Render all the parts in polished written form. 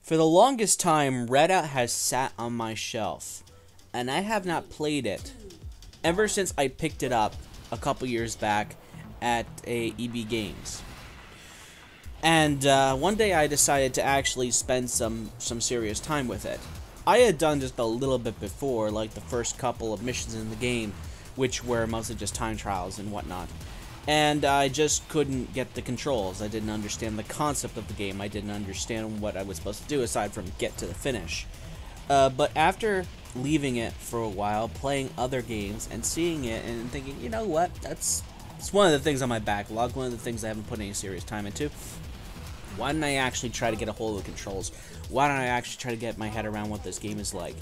For the longest time, Redout has sat on my shelf, and I have not played it ever since I picked it up a couple years back at a EB Games. And one day I decided to actually spend some serious time with it. I had done just a little bit before, like the first couple of missions in the game, which were mostly just time trials and whatnot. And I just couldn't get the controls. I didn't understand the concept of the game. I didn't understand what I was supposed to do aside from get to the finish. But after leaving it for a while, playing other games, and seeing it and thinking, you know what, it's one of the things on my backlog, one of the things I haven't put any serious time into. Why don't I actually try to get a hold of the controls? Why don't I actually try to get my head around what this game is like?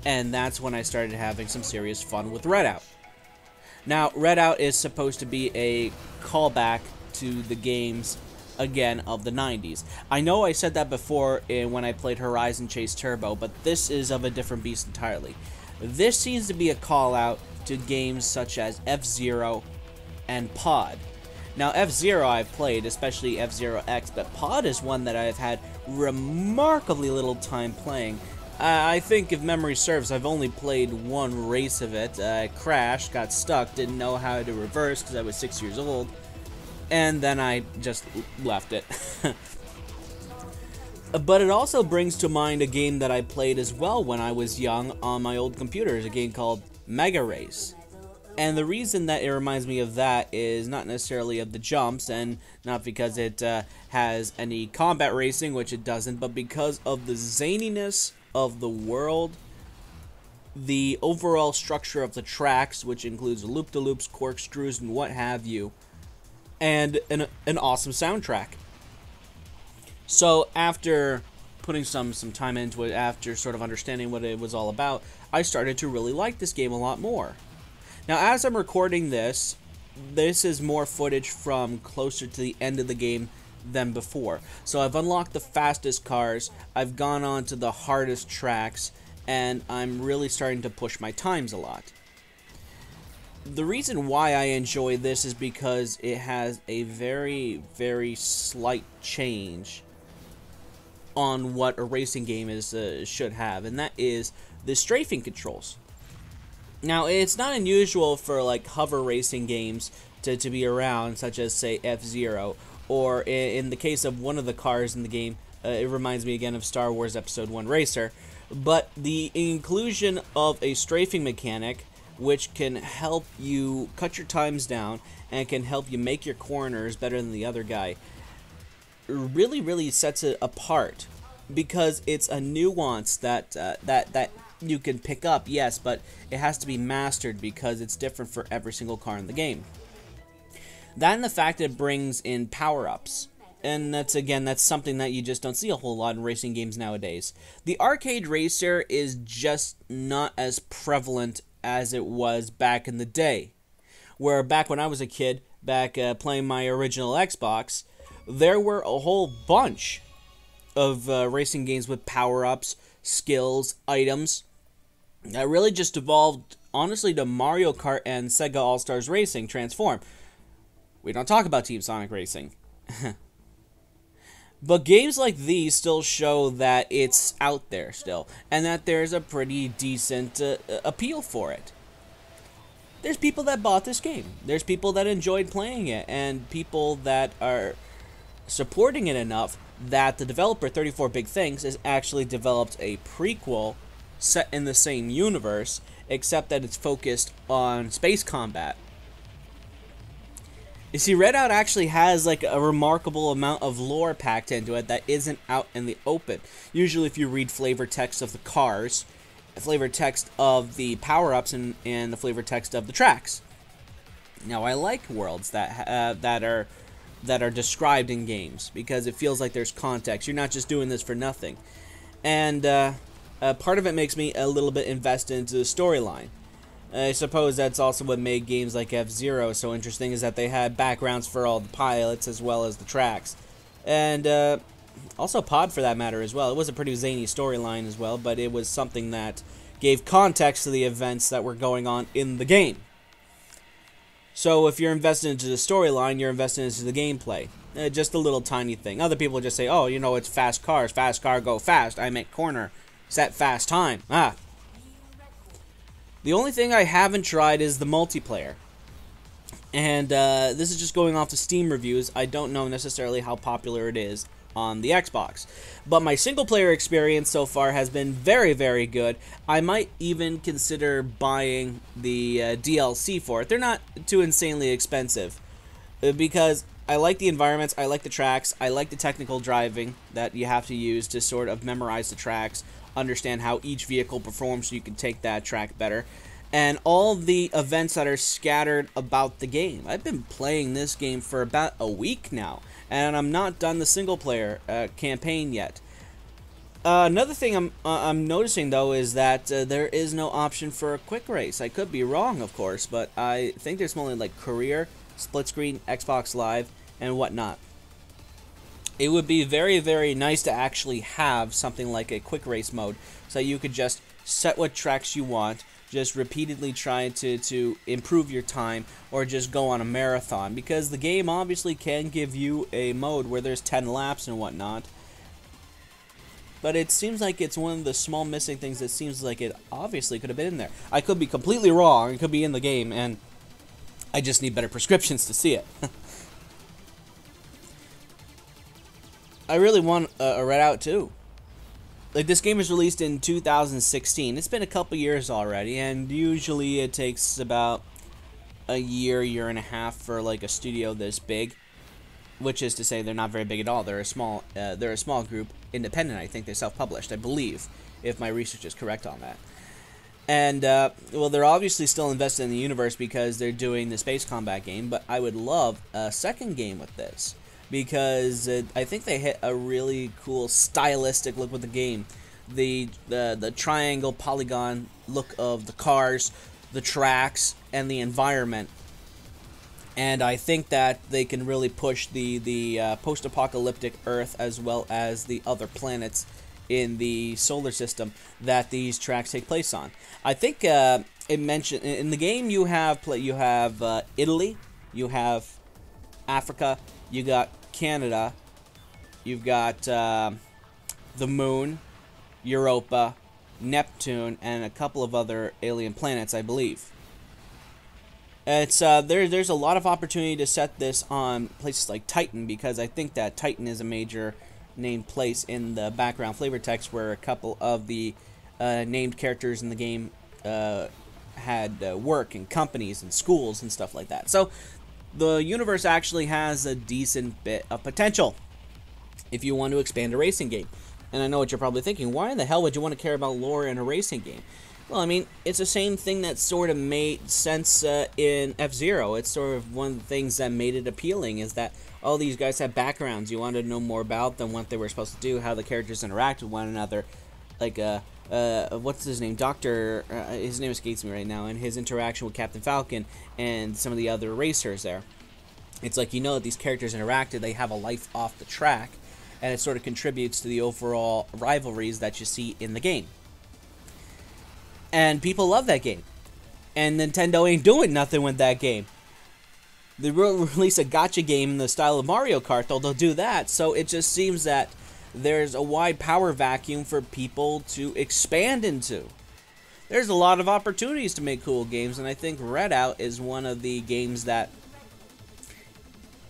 And that's when I started having some serious fun with Redout. Now, Redout is supposed to be a callback to the games, again, of the 90s. I know I said that before when I played Horizon Chase Turbo, but this is of a different beast entirely. This seems to be a call out to games such as F-Zero and Pod. Now, F-Zero I've played, especially F-Zero X, but Pod is one that I've had remarkably little time playing. I think, if memory serves, I've only played one race of it. I crashed, got stuck, didn't know how to reverse because I was 6 years old, and then I just left it. But it also brings to mind a game that I played as well when I was young on my old computer, a game called MegaRace. And the reason that it reminds me of that is not necessarily of the jumps, and not because it has any combat racing, which it doesn't, but because of the zaniness of the world, the overall structure of the tracks, which includes loop-de-loops, corkscrews, and what have you, and an awesome soundtrack. So after putting some time into it, after sort of understanding what it was all about, I started to really like this game a lot more. Now, as I'm recording this is more footage from closer to the end of the game than before. So I've unlocked the fastest cars, I've gone on to the hardest tracks, and I'm really starting to push my times a lot. The reason why I enjoy this is because it has a very, very slight change on what a racing game should have, and that is the strafing controls. Now, it's not unusual for like hover racing games to be around, such as, say, F-Zero, or in the case of one of the cars in the game, it reminds me again of Star Wars Episode 1 Racer, but the inclusion of a strafing mechanic, which can help you cut your times down and can help you make your corners better than the other guy, really sets it apart, because it's a nuance that you can pick up, yes, but it has to be mastered because it's different for every single car in the game. That and the fact that it brings in power-ups. And that's something that you just don't see a whole lot in racing games nowadays. The arcade racer is just not as prevalent as it was back in the day. Where back when I was a kid, playing my original Xbox, there were a whole bunch of racing games with power-ups, skills, items. That really just evolved, honestly, to Mario Kart and Sega All-Stars Racing Transform. We don't talk about Team Sonic Racing. But games like these still show that it's out there still, and that there's a pretty decent appeal for it. There's people that bought this game. There's people that enjoyed playing it, and people that are supporting it enough that the developer 34 Big Things has actually developed a prequel set in the same universe, except that it's focused on space combat. You see, Redout actually has like a remarkable amount of lore packed into it that isn't out in the open. Usually if you read flavor text of the cars, flavor text of the power-ups, and the flavor text of the tracks. Now, I like worlds that are described in games, because it feels like there's context. You're not just doing this for nothing. And part of it makes me a little bit invested into the storyline. I suppose that's also what made games like F-Zero so interesting, is that they had backgrounds for all the pilots as well as the tracks. And also Pod, for that matter, as well. It was a pretty zany storyline as well, but it was something that gave context to the events that were going on in the game. So if you're invested into the storyline, you're invested into the gameplay. Just a little tiny thing. Other people just say, oh, you know, it's fast cars. Fast car go fast. I make corner. Set fast time. Ah. The only thing I haven't tried is the multiplayer. And this is just going off the Steam reviews. I don't know necessarily how popular it is on the Xbox. But my single-player experience so far has been very, very good. I might even consider buying the DLC for it. They're not too insanely expensive. Because I like the environments, I like the tracks, I like the technical driving that you have to use to sort of memorize the tracks, understand how each vehicle performs so you can take that track better. And all the events that are scattered about the game. I've been playing this game for about a week now, and I'm not done the single-player campaign yet. Another thing I'm noticing, though, is that there is no option for a quick race. I could be wrong, of course, but I think there's only like career, split screen, Xbox Live, and whatnot. It would be very, very nice to actually have something like a quick race mode, so you could just set what tracks you want, just repeatedly try to improve your time, or just go on a marathon, because the game obviously can give you a mode where there's 10 laps and whatnot, but it seems like it's one of the small missing things that seems like it obviously could have been in there. I could be completely wrong, it could be in the game, and I just need better prescriptions to see it. I really want a Redout too. Like, this game was released in 2016. It's been a couple years already, and usually it takes about a year and a half for like a studio this big, which is to say they're not very big at all. They're a small group, independent. I think they're self-published, I believe, if my research is correct on that. And well, they're obviously still invested in the universe because they're doing the space combat game. But I would love a second game with this, because I think they hit a really cool stylistic look with the game. The triangle polygon look of the cars, the tracks, and the environment. And I think that they can really push the post-apocalyptic Earth as well as the other planets in the solar system that these tracks take place on. I think it mentioned in the game you have Italy, you have Africa, you got Canada, you've got the Moon, Europa, Neptune, and a couple of other alien planets, I believe. It's there's a lot of opportunity to set this on places like Titan, because I think that Titan is a major named place in the background flavor text where a couple of the named characters in the game had work and companies and schools and stuff like that. So the universe actually has a decent bit of potential if you want to expand a racing game. And I know what you're probably thinking, why in the hell would you want to care about lore in a racing game? Well, I mean, it's the same thing that sort of made sense in F-Zero. It's sort of one of the things that made it appealing, is that all these guys have backgrounds. You wanted to know more about them, what they were supposed to do, how the characters interact with one another. Like, what's his name? His name escapes me right now, and his interaction with Captain Falcon and some of the other racers there. It's like, you know that these characters interacted, they have a life off the track, and it sort of contributes to the overall rivalries that you see in the game. And people love that game. And Nintendo ain't doing nothing with that game. They will release a gacha game in the style of Mario Kart, though they'll do that. So it just seems that there's a wide power vacuum for people to expand into. There's a lot of opportunities to make cool games, and I think Redout is one of the games that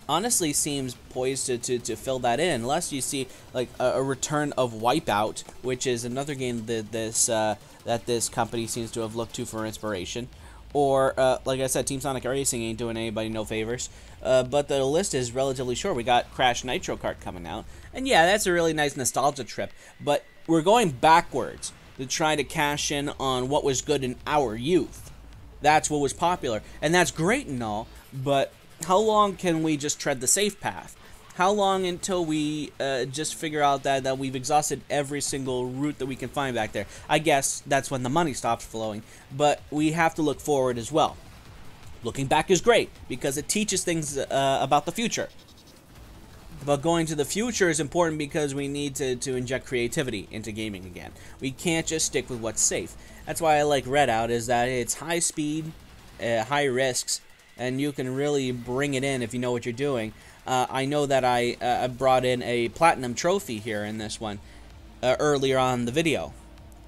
honestly seems poised to fill that in, unless you see like a return of Wipeout, which is another game that this company seems to have looked to for inspiration. Or, like I said, Team Sonic Racing ain't doing anybody no favors. But the list is relatively short. We got Crash Nitro Kart coming out. And yeah, that's a really nice nostalgia trip. But we're going backwards to try to cash in on what was good in our youth. That's what was popular. And that's great and all, but how long can we just tread the safe path? How long until we just figure out that we've exhausted every single route that we can find back there? I guess that's when the money stops flowing, but we have to look forward as well. Looking back is great, because it teaches things about the future. But going to the future is important because we need to inject creativity into gaming again. We can't just stick with what's safe. That's why I like Redout, is that it's high speed, high risks, and you can really bring it in if you know what you're doing. I know that I brought in a platinum trophy here in this one earlier on in the video,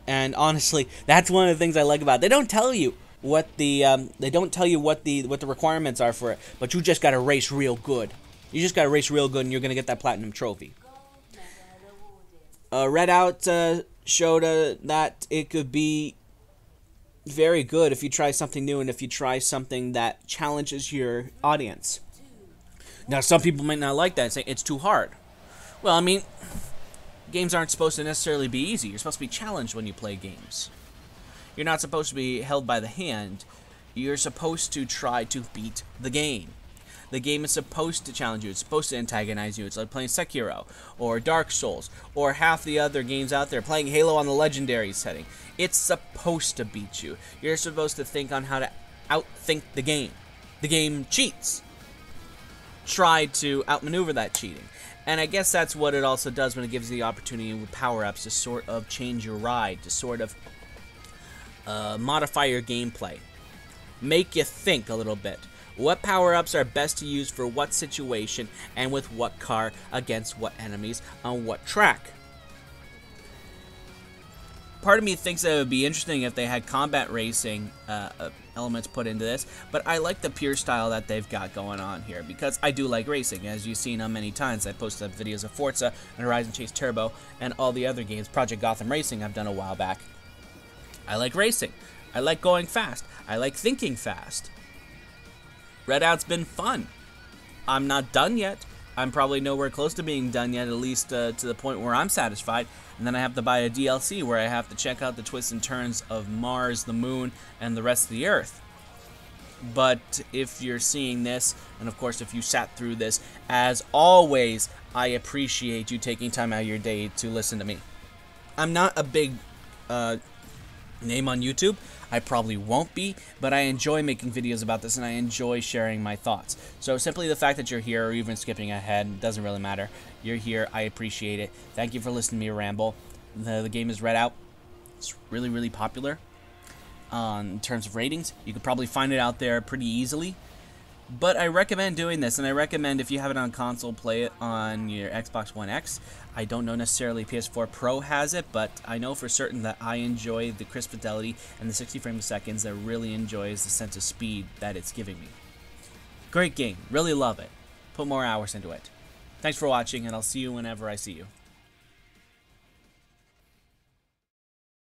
and honestly, that's one of the things I like about it. They don't tell you what the requirements are for it, but you just gotta race real good. You just gotta race real good, and you're gonna get that platinum trophy. Redout showed that it could be very good if you try something new and if you try something that challenges your audience. Now, some people might not like that and say it's too hard. Well, I mean, games aren't supposed to necessarily be easy. You're supposed to be challenged when you play games. You're not supposed to be held by the hand. You're supposed to try to beat the game. The game is supposed to challenge you. It's supposed to antagonize you. It's like playing Sekiro or Dark Souls or half the other games out there, playing Halo on the Legendary setting. It's supposed to beat you. You're supposed to think on how to outthink the game. The game cheats. Try to outmaneuver that cheating. And I guess that's what it also does when it gives you the opportunity with power-ups to sort of change your ride, to sort of modify your gameplay. Make you think a little bit. What power-ups are best to use for what situation and with what car against what enemies on what track? Part of me thinks that it would be interesting if they had combat racing elements put into this, but I like the pure style that they've got going on here because I do like racing. As you've seen on many times, I posted up videos of Forza and Horizon Chase Turbo and all the other games. Project Gotham Racing I've done a while back. I like racing. I like going fast. I like thinking fast. Redout's been fun. I'm not done yet. I'm probably nowhere close to being done yet, at least to the point where I'm satisfied. And then I have to buy a DLC where I have to check out the twists and turns of Mars, the Moon, and the rest of the Earth. But if you're seeing this, and of course if you sat through this, as always, I appreciate you taking time out of your day to listen to me. I'm not a big name on YouTube. I probably won't be, but I enjoy making videos about this and I enjoy sharing my thoughts. So simply the fact that you're here or even skipping ahead doesn't really matter. You're here. I appreciate it. Thank you for listening to me ramble. The game is Redout. It's really, really popular in terms of ratings. You could probably find it out there pretty easily. But I recommend doing this, and I recommend if you have it on console, play it on your Xbox One X. I don't know necessarily PS4 Pro has it, but I know for certain that I enjoy the crisp fidelity and the 60 frames a second that really enjoys the sense of speed that it's giving me. Great game. Really love it. Put more hours into it. Thanks for watching, and I'll see you whenever I see you.